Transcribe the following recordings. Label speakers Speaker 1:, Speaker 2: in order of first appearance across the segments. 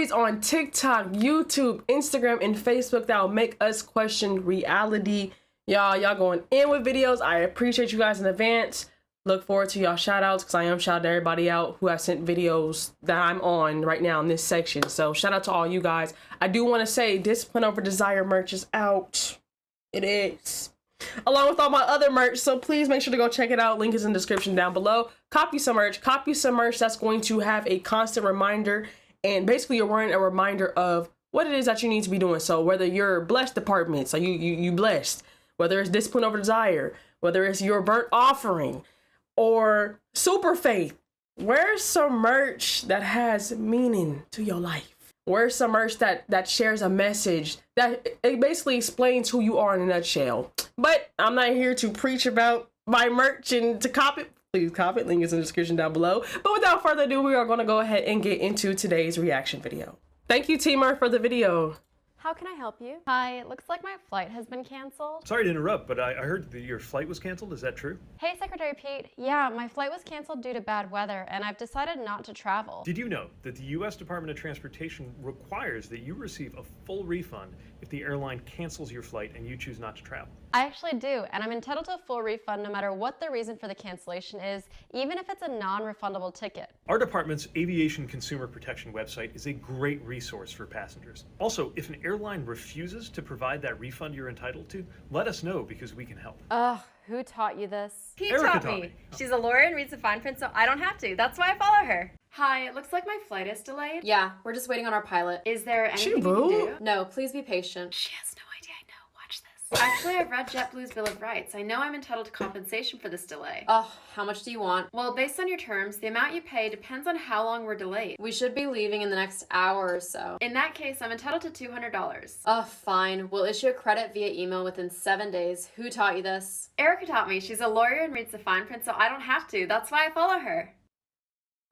Speaker 1: series on TikTok, YouTube, Instagram, and Facebook that will make us question reality. Y'all going in with videos. I appreciate you guys in advance. Look forward to y'all shout outs because I am shouting everybody out who have sent videos that I'm on right now in this section. So shout out to all you guys. I do want to say Discipline Over Desire merch is out. It is. Along with all my other merch. So please make sure to go check it out. Link is in the description down below. Copy some merch. Copy some merch that's going to have a constant reminder. And basically you're wearing a reminder of what it is that you need to be doing. So whether you're blessed department, so you blessed, whether it's Discipline Over Desire, whether it's your burnt offering, or super faith, wear some merch that has meaning to your life. Wear some merch that shares a message that it basically explains who you are in a nutshell. But I'm not here to preach about my merch and to cop it. Please cop it. Link is in the description down below. But without further ado, we are going to go ahead and get into today's reaction video. Thank you, Teamer, for the video.
Speaker 2: How can I help you? Hi, it looks like my flight has been canceled.
Speaker 3: Sorry to interrupt, but I heard that your flight was canceled. Is that true?
Speaker 2: Hey, Secretary Pete. Yeah, my flight was canceled due to bad weather, and I've decided not to travel.
Speaker 3: Did you know that the U.S. Department of Transportation requires that you receive a full refund if the airline cancels your flight and you choose not to travel?
Speaker 2: I actually do, and I'm entitled to a full refund no matter what the reason for the cancellation is, even if it's a non-refundable ticket.
Speaker 3: Our department's Aviation Consumer Protection website is a great resource for passengers. Also, if an airline refuses to provide that refund you're entitled to, let us know because we can help.
Speaker 2: Ugh, who taught you this?
Speaker 4: Pete
Speaker 3: Erica
Speaker 4: taught
Speaker 3: taught
Speaker 4: me.
Speaker 3: me.
Speaker 4: She's a lawyer and reads the fine print, so I don't have to. That's why I follow her.
Speaker 5: Hi, it looks like my flight is delayed.
Speaker 2: Yeah, we're just waiting on our pilot.
Speaker 5: Is there anything you can
Speaker 1: rude.
Speaker 5: do?
Speaker 2: No, please be patient.
Speaker 5: She has no idea I know. Watch this. Actually, I've read JetBlue's Bill of Rights. I know I'm entitled to compensation for this delay.
Speaker 2: Ugh, how much do you want?
Speaker 5: Well, based on your terms, the amount you pay depends on how long we're delayed.
Speaker 2: We should be leaving in the next hour or so.
Speaker 5: In that case, I'm entitled to $200.
Speaker 2: Ugh, fine. We'll issue a credit via email within 7 days. Who taught you this?
Speaker 5: Erica taught me. She's a lawyer and reads the fine print, so I don't have to. That's why I follow her.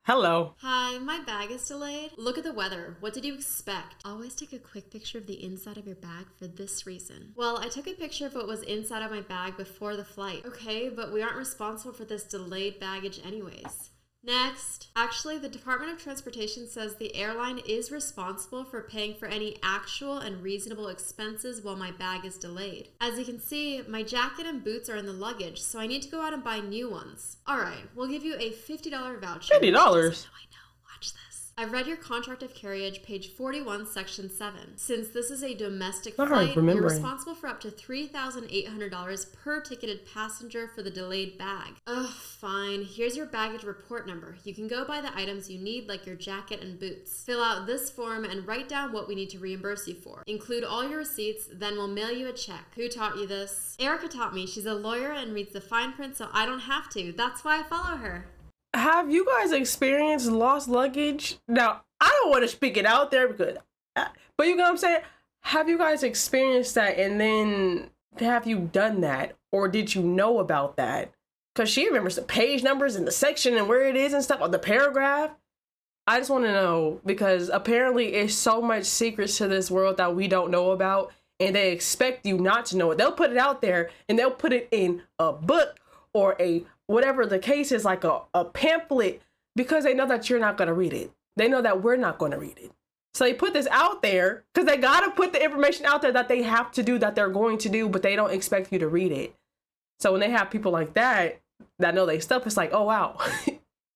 Speaker 1: Hello.
Speaker 6: Hi, my bag is delayed. Look at the weather. What did you expect? Always take a quick picture of the inside of your bag for this reason. Well, I took a picture of what was inside of my bag before the flight. Okay, but we aren't responsible for this delayed baggage anyways. Next. Actually, the Department of Transportation says the airline is responsible for paying for any actual and reasonable expenses while my bag is delayed. As you can see, my jacket and boots are in the luggage, so I need to go out and buy new ones. Alright, we'll give you a $50 voucher.
Speaker 1: $50?
Speaker 6: I know, watch this. I've read your contract of carriage, page 41, section 7. Since this is a domestic flight, you're responsible for up to $3,800 per ticketed passenger for the delayed bag. Ugh, fine. Here's your baggage report number. You can go buy the items you need, like your jacket and boots. Fill out this form and write down what we need to reimburse you for. Include all your receipts, then we'll mail you a check. Who taught you this? Erica taught me. She's a lawyer and reads the fine print, so I don't have to. That's why I follow her.
Speaker 1: Have you guys experienced lost luggage? Now, I don't want to speak it out there because, but you know what I'm saying? Have you guys experienced that, and then have you done that, or did you know about that? Because she remembers the page numbers and the section and where it is and stuff, or the paragraph. I just want to know, because apparently it's so much secrets to this world that we don't know about, and they expect you not to know it. They'll put it out there, and they'll put it in a book or a whatever the case is, like a pamphlet, because they know that you're not going to read it. They know that we're not going to read it. So they put this out there because they got to put the information out there that they have to do, that they're going to do, but they don't expect you to read it. So when they have people like that know they stuff, it's like, oh, wow,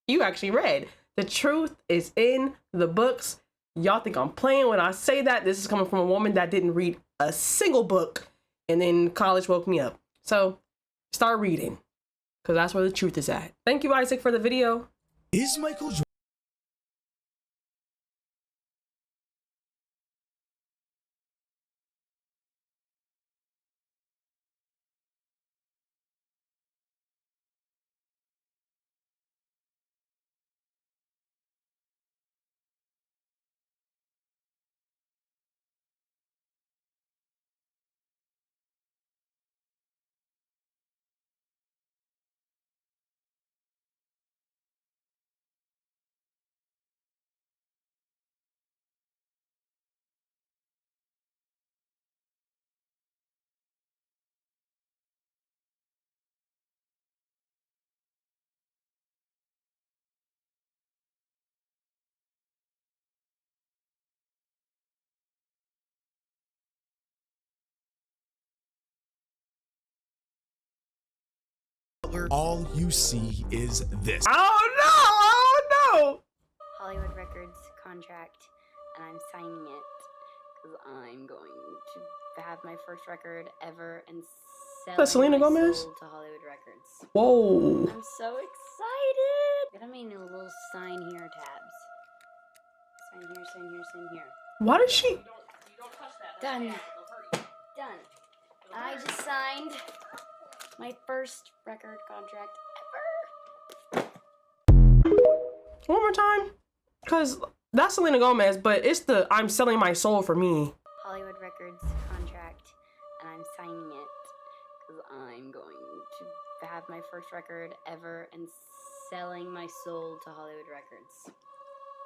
Speaker 1: you actually read. The truth is in the books. Y'all think I'm playing when I say that. This is coming from a woman that didn't read a single book, and then college woke me up. So start reading, because that's where the truth is at. Thank you, Isaac, for the video.
Speaker 7: Is Michael Hitler, all you see is this.
Speaker 1: Oh no!
Speaker 8: Hollywood Records contract, and I'm signing it because I'm going to have my first record ever and
Speaker 1: That's Selena
Speaker 8: my
Speaker 1: Gomez?
Speaker 8: soul to Hollywood Records.
Speaker 1: Whoa.
Speaker 8: I'm so excited! Got me a little sign here tabs. Sign here, sign here, sign here.
Speaker 1: Why did she?
Speaker 8: Done. Done. I just signed my first record contract ever.
Speaker 1: One more time? Because that's Selena Gomez, but it's the I'm selling my soul for me.
Speaker 8: Hollywood Records contract, and I'm signing it because I'm going to have my first record ever and selling my soul to Hollywood Records.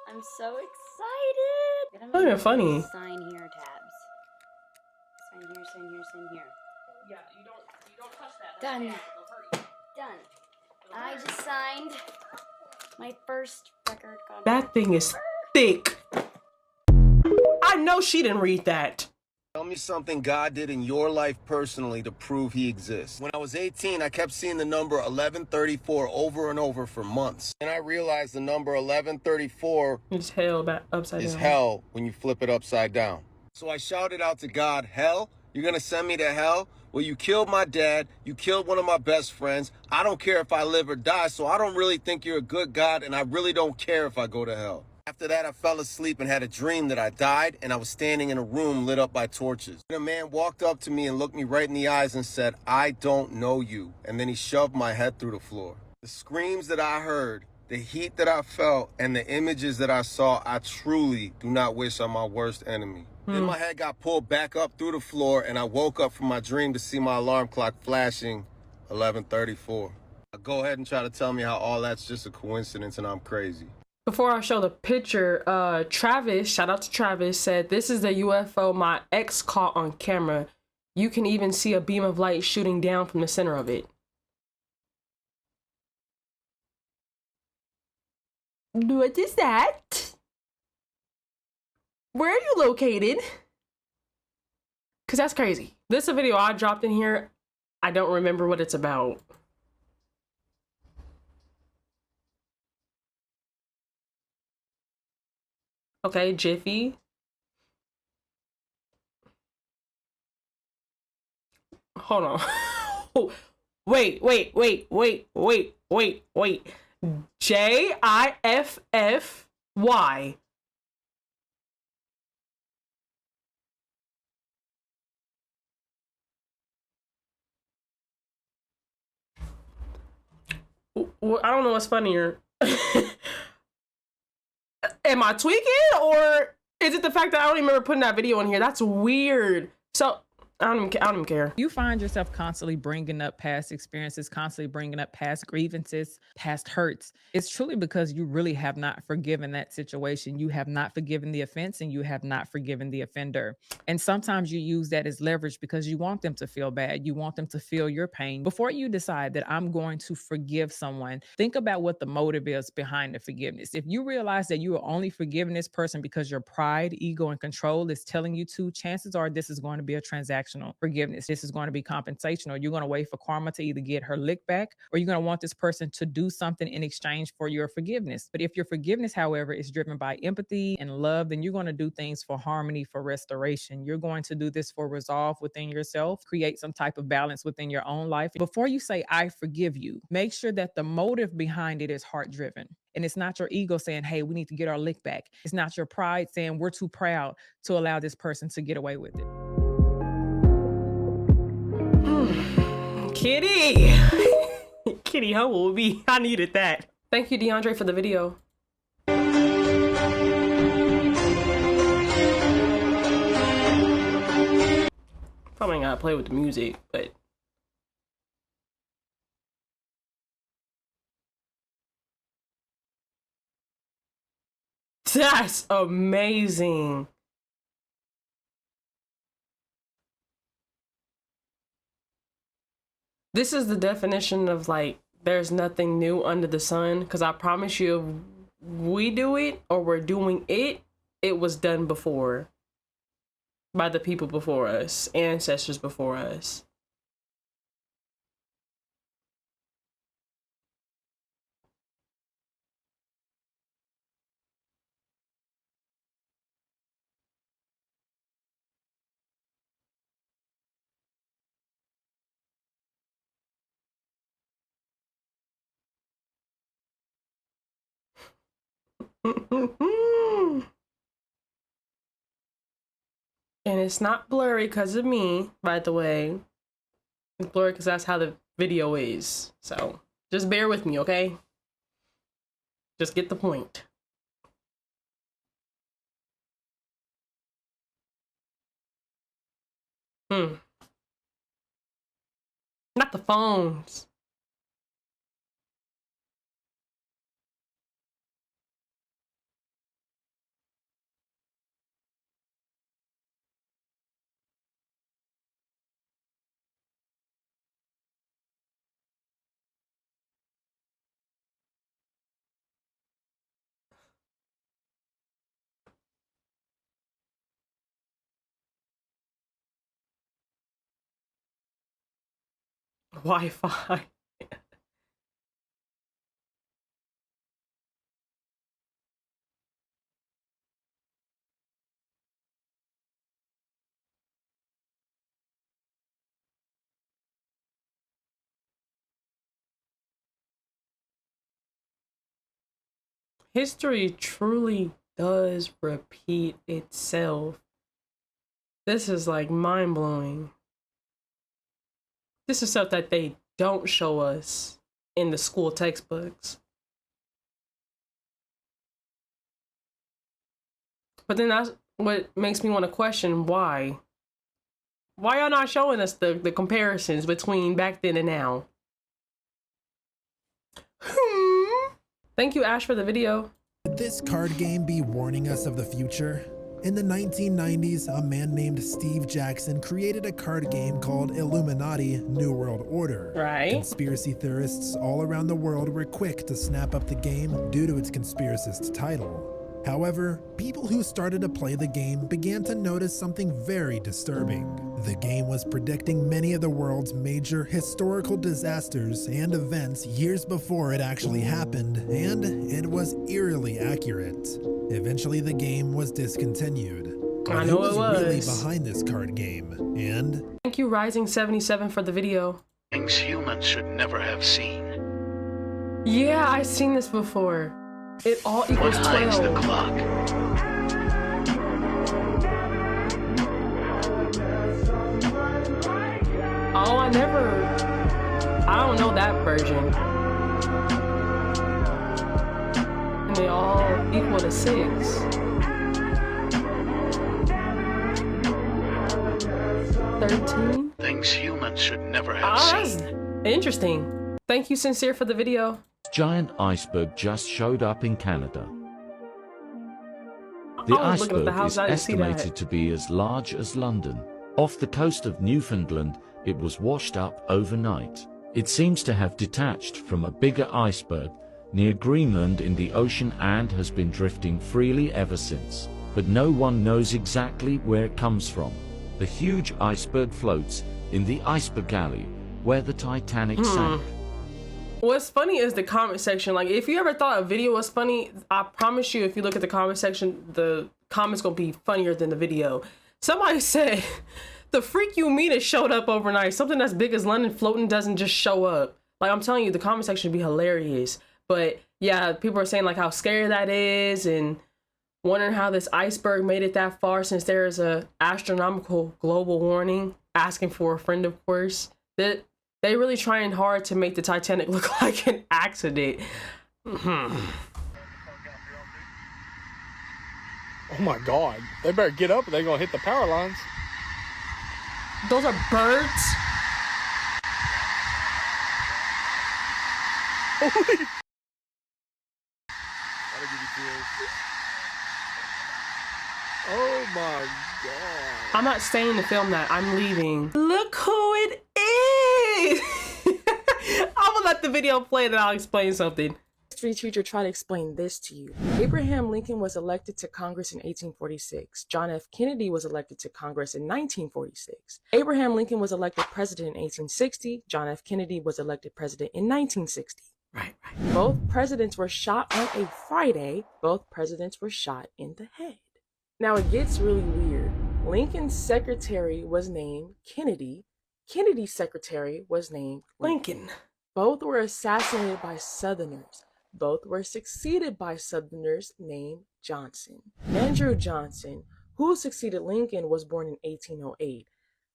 Speaker 8: I'm so excited!
Speaker 1: Not even funny.
Speaker 8: Sign here tabs. Sign here, sign here, sign here.
Speaker 1: Yeah, you don't touch that.
Speaker 8: Done. Done. I just signed my first record contract.
Speaker 1: That thing is thick. I know she didn't read that.
Speaker 9: Tell me something God did in your life personally to prove he exists. When I was 18, I kept seeing the number 1134 over and over for months. And I realized the number 1134
Speaker 1: It's hell back upside
Speaker 9: is
Speaker 1: down.
Speaker 9: hell when you flip it upside down. So I shouted out to God, hell? You're gonna send me to hell? Well, you killed my dad, you killed one of my best friends. I don't care if I live or die, so I don't really think you're a good God, and I really don't care if I go to hell. After that, I fell asleep and had a dream that I died, and I was standing in a room lit up by torches. And a man walked up to me and looked me right in the eyes and said, I don't know you. And then he shoved my head through the floor. The screams that I heard, the heat that I felt, and the images that I saw, I truly do not wish on my worst enemy. Then my head got pulled back up through the floor, and I woke up from my dream to see my alarm clock flashing 11:34. Go ahead and try to tell me how all that's just a coincidence and I'm crazy.
Speaker 1: Before I show the picture, Travis, shout out to Travis, said, this is the UFO my ex caught on camera. You can even see a beam of light shooting down from the center of it. What is that? Where are you located? Because that's crazy. This is a video I dropped in here. I don't remember what it's about. Okay, Jiffy. Hold on. Wait. Jiffy. I don't know what's funnier. Am I tweaking, or is it the fact that I don't even remember putting that video in here? That's weird. So I don't even care.
Speaker 10: You find yourself constantly bringing up past experiences, constantly bringing up past grievances, past hurts. It's truly because you really have not forgiven that situation. You have not forgiven the offense, and you have not forgiven the offender. And sometimes you use that as leverage because you want them to feel bad. You want them to feel your pain. Before you decide that I'm going to forgive someone, think about what the motive is behind the forgiveness. If you realize that you are only forgiving this person because your pride, ego, and control is telling you to, chances are this is going to be a transactional forgiveness. This is going to be compensational. You're going to wait for karma to either get her lick back, or you're going to want this person to do something in exchange for your forgiveness. But if your forgiveness, however, is driven by empathy and love, then you're going to do things for harmony, for restoration. You're going to do this for resolve within yourself, create some type of balance within your own life. Before you say, I forgive you, make sure that the motive behind it is heart driven. And it's not your ego saying, hey, we need to get our lick back. It's not your pride saying we're too proud to allow this person to get away with it.
Speaker 1: Kitty. Kitty humble would be. I needed that. Thank you, DeAndre, for the video. Probably ain't gotta play with the music, but that's amazing. This is the definition of like, there's nothing new under the sun. Because I promise you, if we do it or we're doing it, it was done before by the people before us, ancestors before us. And it's not blurry because of me, by the way. It's blurry because that's how the video is. So just bear with me, okay? Just get the point. Not the phones. Wi-Fi. History truly does repeat itself. This is like mind-blowing. This is stuff that they don't show us in the school textbooks. But then that's what makes me want to question why. Why y'all not showing us the comparisons between back then and now? Thank you, Ash, for the video.
Speaker 7: Could this card game be warning us of the future? In the 1990s, a man named Steve Jackson created a card game called Illuminati New World Order.
Speaker 1: Right.
Speaker 7: Conspiracy theorists all around the world were quick to snap up the game due to its conspiracist title. However, people who started to play the game began to notice something very disturbing. The game was predicting many of the world's major historical disasters and events years before it actually happened, and it was eerily accurate. Eventually, the game was discontinued.
Speaker 1: I know it was.
Speaker 7: Who was really behind this card game? And
Speaker 1: thank you, Rising77, for the video.
Speaker 11: Things humans should never have seen.
Speaker 1: Yeah, I've seen this before. It all equals 12.
Speaker 11: Behind the clock.
Speaker 1: Oh, I don't know that version. And they all equal to 6. 13.
Speaker 11: Things humans should never have seen.
Speaker 1: Interesting. Thank you, Sincere, for the video.
Speaker 12: Giant iceberg just showed up in Canada. The iceberg is estimated to be as large as London. Off the coast of Newfoundland, it was washed up overnight. It seems to have detached from a bigger iceberg near Greenland in the ocean and has been drifting freely ever since. But no one knows exactly where it comes from. The huge iceberg floats in the iceberg alley where the Titanic sank.
Speaker 1: What's funny is the comment section. Like, if you ever thought a video was funny, I promise you, if you look at the comment section, the comments gonna be funnier than the video. Somebody said, the freak you mean it showed up overnight. Something that's big as London floating doesn't just show up. Like, I'm telling you, the comment section would be hilarious. But yeah, people are saying like how scary that is and wondering how this iceberg made it that far since there is a astronomical global warning, asking for a friend, of course. That they really trying hard to make the Titanic look like an accident.
Speaker 13: Oh my God. They better get up or they're going to hit the power lines.
Speaker 1: Those are birds?
Speaker 13: Holy. Oh my God.
Speaker 1: I'm not staying to film that. I'm leaving. Look who it is. I'm gonna let the video play and I'll explain something. History teacher try to explain this to you. Abraham Lincoln was elected to Congress in 1846. John F. Kennedy was elected to Congress in 1946. Abraham Lincoln was elected president in 1860. John F. Kennedy was elected president in 1960. Right. Both presidents were shot on a Friday. Both presidents were shot in the head. Now it gets really weird. Lincoln's secretary was named Kennedy. Kennedy's secretary was named Lincoln. Both were assassinated by Southerners. Both were succeeded by Southerners named Johnson. Andrew Johnson, who succeeded Lincoln, was born in 1808.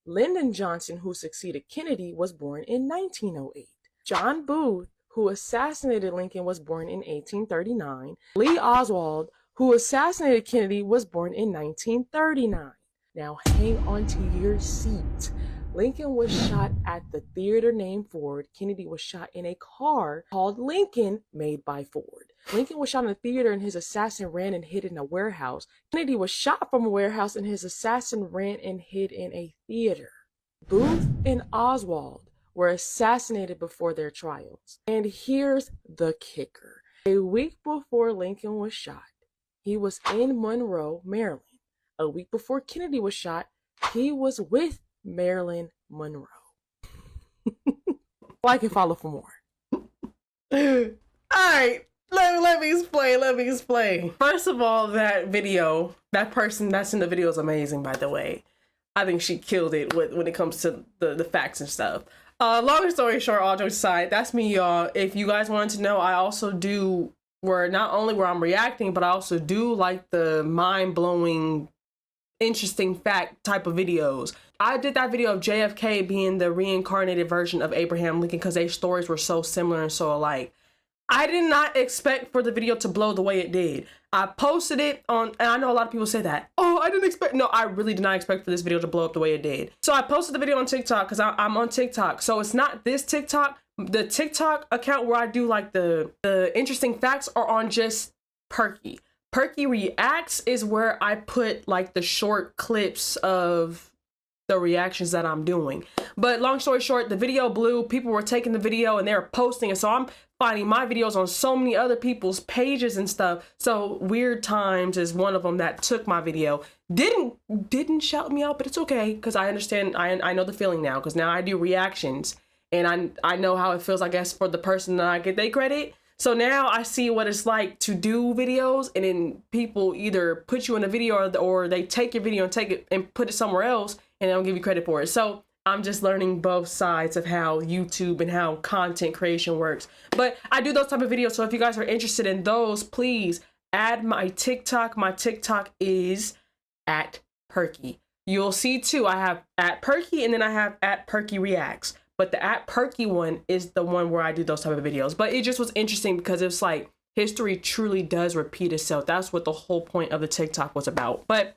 Speaker 1: Lyndon Johnson, who succeeded Kennedy, was born in 1908. John Booth, who assassinated Lincoln, was born in 1839. Lee Oswald, who assassinated Kennedy, was born in 1939. Now hang on to your seat. Lincoln was shot at the theater named Ford. Kennedy was shot in a car called Lincoln, made by Ford. Lincoln was shot in a theater and his assassin ran and hid in a warehouse. Kennedy was shot from a warehouse and his assassin ran and hid in a theater. Booth and Oswald were assassinated before their trials. And here's the kicker. A week before Lincoln was shot, he was in Monroe, Maryland. A week before Kennedy was shot, he was with Marilyn Monroe. Like and follow for more. Alright, let me explain. First of all, that video, that person that's in the video is amazing, by the way. I think she killed it when it comes to the facts and stuff. Long story short, all jokes aside, that's me, y'all. If you guys wanted to know, I also do not only where I'm reacting, but I also do like the mind-blowing, interesting fact type of videos. I did that video of JFK being the reincarnated version of Abraham Lincoln because their stories were so similar and so alike. I did not expect for the video to blow the way it did. I posted it on, and I know a lot of people say that, oh, I didn't expect, no, I really did not expect for this video to blow up the way it did. So I posted the video on TikTok because I'm on TikTok. So it's not this TikTok. The TikTok account where I do like the interesting facts are on just Perkyy. Perkyy Reacts is where I put like the short clips of the reactions that I'm doing. But long story short, the video blew. People were taking the video and they were posting it. So I'm finding my videos on so many other people's pages and stuff. So Weird Times is one of them that took my video. Didn't shout me out, but it's okay because I understand. I know the feeling now because now I do reactions and I know how it feels, I guess, for the person that I get their credit. So now I see what it's like to do videos and then people either put you in a video or they take your video and take it and put it somewhere else and they don't give you credit for it. So I'm just learning both sides of how YouTube and how content creation works. But I do those type of videos. So if you guys are interested in those, please add my TikTok. My TikTok is @Perkyy. You'll see too, I have @Perkyy and then I have @Perkyy Reacts. But the @Perkyy one is the one where I do those type of videos. But it just was interesting because it's like history truly does repeat itself. That's what the whole point of the TikTok was about. But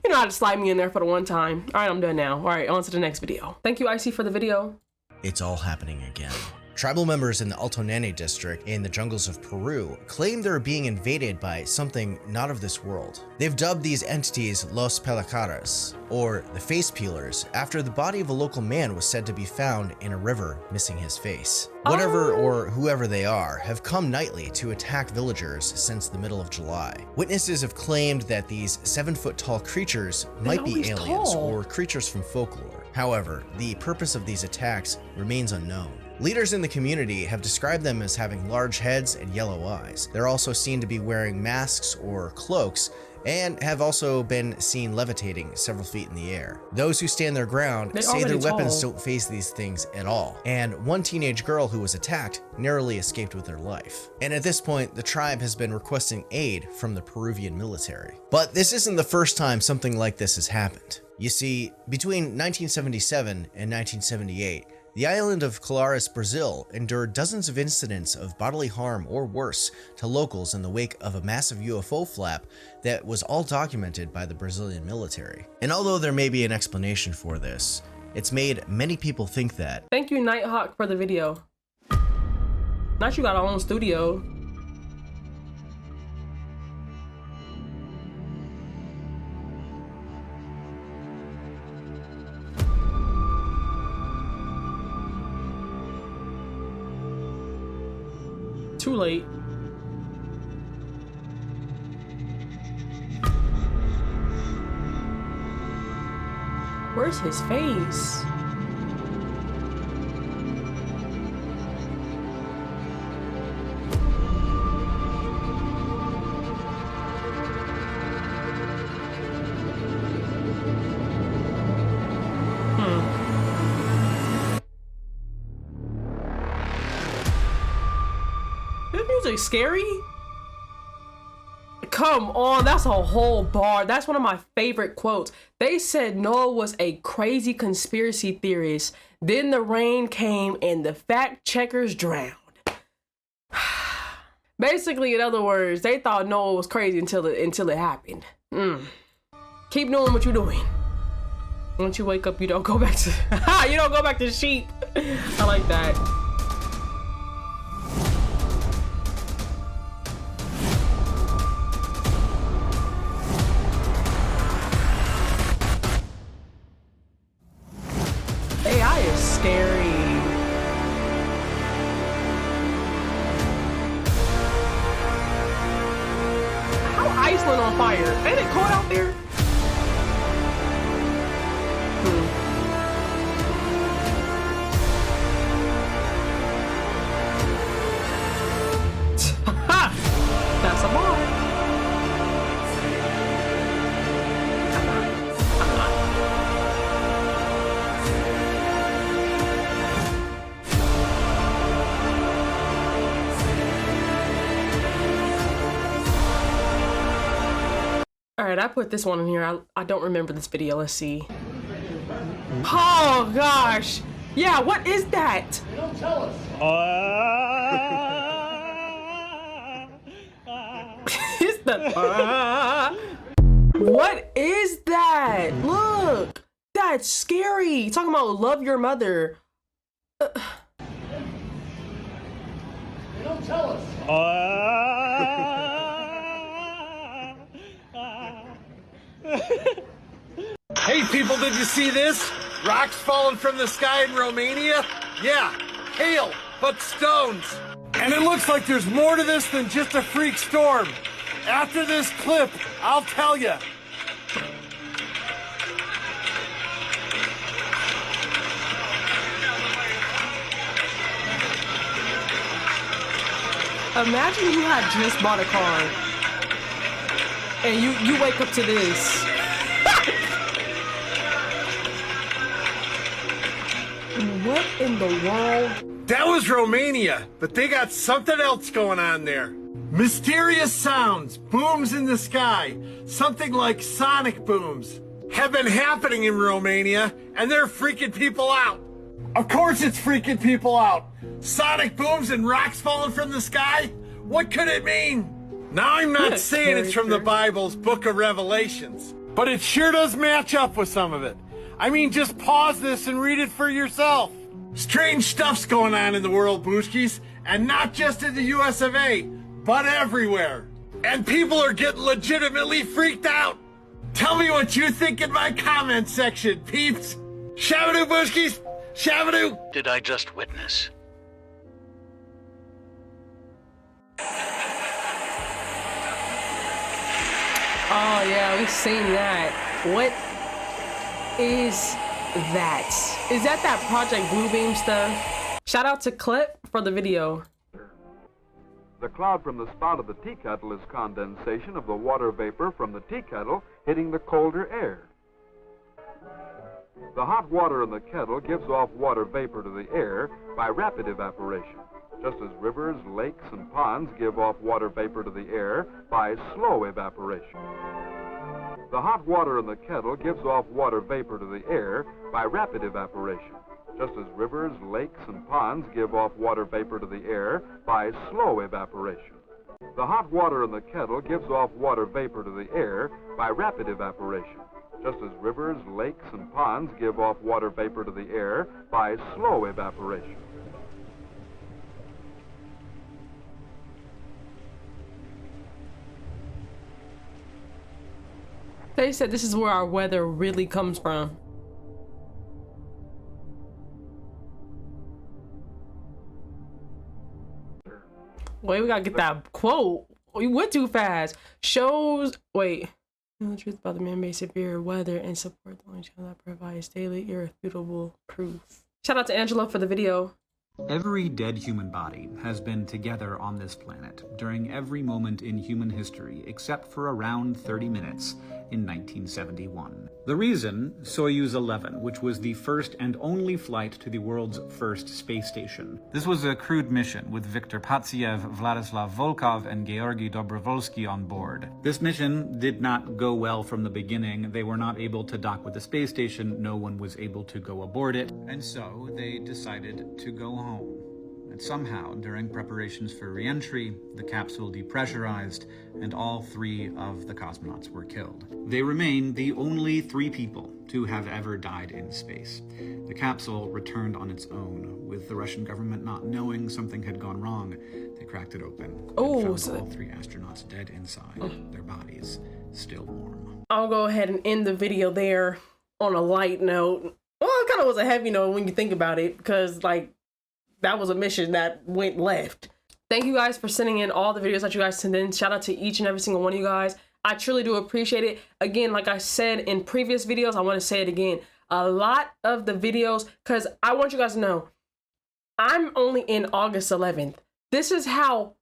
Speaker 1: you know how to slide me in there for the one time. All right, I'm done now. All right, on to the next video. Thank you, Icy, for the video.
Speaker 14: It's all happening again. Tribal members in the Alto Nene district in the jungles of Peru claim they're being invaded by something not of this world. They've dubbed these entities Los Pelacaras, or the face peelers, after the body of a local man was said to be found in a river missing his face. Whatever or whoever they are have come nightly to attack villagers since the middle of July. Witnesses have claimed that these 7-foot-tall creatures might be aliens or creatures from folklore. However, the purpose of these attacks remains unknown. Leaders in the community have described them as having large heads and yellow eyes. They're also seen to be wearing masks or cloaks and have also been seen levitating several feet in the air. Those who stand their ground say their weapons don't face these things at all, and one teenage girl who was attacked narrowly escaped with her life. And at this point, the tribe has been requesting aid from the Peruvian military. But this isn't the first time something like this has happened. You see, between 1977 and 1978, the island of Colares, Brazil, endured dozens of incidents of bodily harm or worse to locals in the wake of a massive UFO flap that was all documented by the Brazilian military. And although there may be an explanation for this, it's made many people think that.
Speaker 1: Thank you, Nighthawk, for the video. Not you got our own studio. Too late. Where's his face? actually scary? Come on, that's a whole bar. That's one of my favorite quotes. They said Noah was a crazy conspiracy theorist. Then the rain came and the fact checkers drowned. Basically, in other words, they thought Noah was crazy until it happened. Keep doing what you're doing. Once you wake up, you don't go back to you don't go back to sheep. I like that. AI is scary. How Iceland on fire? Ain't it cold out there? That's a bar. All right, I put this one in here. I don't remember this video. Let's see. Oh gosh. Yeah, what is that?
Speaker 15: They don't tell us.
Speaker 1: It's the what is that? Look, that's scary. Talking about love your mother.
Speaker 15: They don't tell us.
Speaker 16: Hey people, did you see this? Rocks falling from the sky in Romania? Yeah, hail, but stones. And it looks like there's more to this than just a freak storm. After this clip, I'll tell you.
Speaker 1: Imagine you had just bought a car and you wake up to this. What in the world?
Speaker 16: That was Romania, but they got something else going on there. Mysterious sounds, booms in the sky, something like sonic booms, have been happening in Romania, and they're freaking people out. Of course it's freaking people out. Sonic booms and rocks falling from the sky? What could it mean? Now I'm not saying it's from the Bible's Book of Revelations, but it sure does match up with some of it. I mean, just pause this and read it for yourself. Strange stuff's going on in the world, Booskies, and not just in the US of A, but everywhere. And people are getting legitimately freaked out. Tell me what you think in my comment section, peeps. Shabadoo, Booskies. Shabadoo.
Speaker 11: Did I just witness?
Speaker 1: Oh yeah, we've seen that. What is that? Is that Project Bluebeam stuff? Shout out to Clip for the video.
Speaker 17: The cloud from the spout of the tea kettle is condensation of the water vapor from the tea kettle hitting the colder air. The hot water in the kettle gives off water vapor to the air by rapid evaporation, just as rivers, lakes, and ponds give off water vapor to the air by slow evaporation. The hot water in the kettle gives off water vapor to the air by rapid evaporation, just as rivers, lakes, and ponds give off water vapor to the air by slow evaporation. The hot water in the kettle gives off water vapor to the air by rapid evaporation, just as rivers, lakes, and ponds give off water vapor to the air by slow evaporation.
Speaker 1: They said this is where our weather really comes from. Wait, we gotta get that quote. We went too fast. Shows, wait. Know the truth about the man-made severe weather and support the only channel that provides daily irrefutable proof. Shout out to Angela for the video.
Speaker 18: Every dead human body has been together on this planet during every moment in human history except for around 30 minutes, in 1971. The reason, Soyuz 11, which was the first and only flight to the world's first space station. This was a crewed mission with Viktor Patsiev, Vladislav Volkov, and Georgy Dobrovolsky on board. This mission did not go well from the beginning. They were not able to dock with the space station, no one was able to go aboard it, and so they decided to go home. And somehow, during preparations for re-entry, the capsule depressurized, and all 3 of the cosmonauts were killed. They remain the only 3 people to have ever died in space. The capsule returned on its own, with the Russian government not knowing something had gone wrong. They cracked it open and found all 3 astronauts dead inside, their bodies still warm.
Speaker 1: I'll go ahead and end the video there on a light note. Well, it kind of was a heavy note when you think about it, because like, that was a mission that went left. Thank you guys for sending in all the videos that you guys send in. Shout out to each and every single one of you guys. I truly do appreciate it. Again, like I said in previous videos, I want to say it again. A lot of the videos, because I want you guys to know, I'm only in August 11th. This is how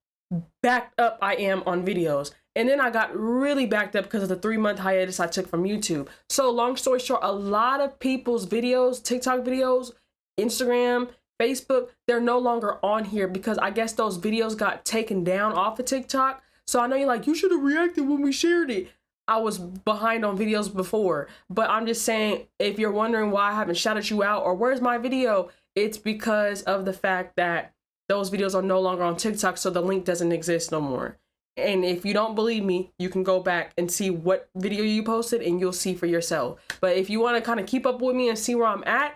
Speaker 1: backed up I am on videos. And then I got really backed up because of the 3-month hiatus I took from YouTube. So long story short, a lot of people's videos, TikTok videos, Instagram, Facebook, they're no longer on here because I guess those videos got taken down off of TikTok. So I know you're like, you should have reacted when we shared it. I was behind on videos before, but I'm just saying, if you're wondering why I haven't shouted you out or where's my video, it's because of the fact that those videos are no longer on TikTok, so the link doesn't exist no more. And if you don't believe me, you can go back and see what video you posted and you'll see for yourself. But if you want to kind of keep up with me and see where I'm at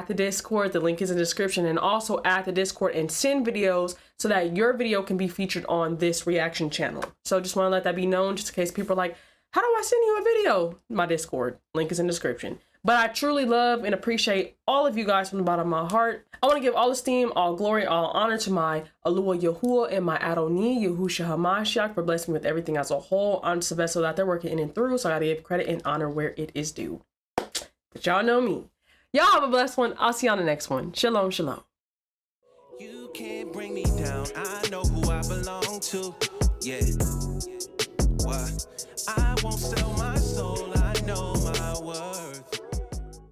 Speaker 1: the Discord, the link is in the description, and also add the Discord and send videos so that your video can be featured on this reaction channel. So just want to let that be known, just in case people are like, how do I send you a video? My Discord, link is in the description. But I truly love and appreciate all of you guys from the bottom of my heart. I want to give all esteem, all glory, all honor to my Alua Yahuwah and my Adoni, Yahusha Hamashiach, for blessing me with everything as a whole. I'm just the vessel that they're working in and through, so I gotta give credit and honor where it is due. But y'all know me. Y'all have a blessed one. I'll see you on the next one. Shalom, shalom.
Speaker 19: You can't bring me down. I know who I belong to. Yeah. What? I won't sell my soul. I know my worth.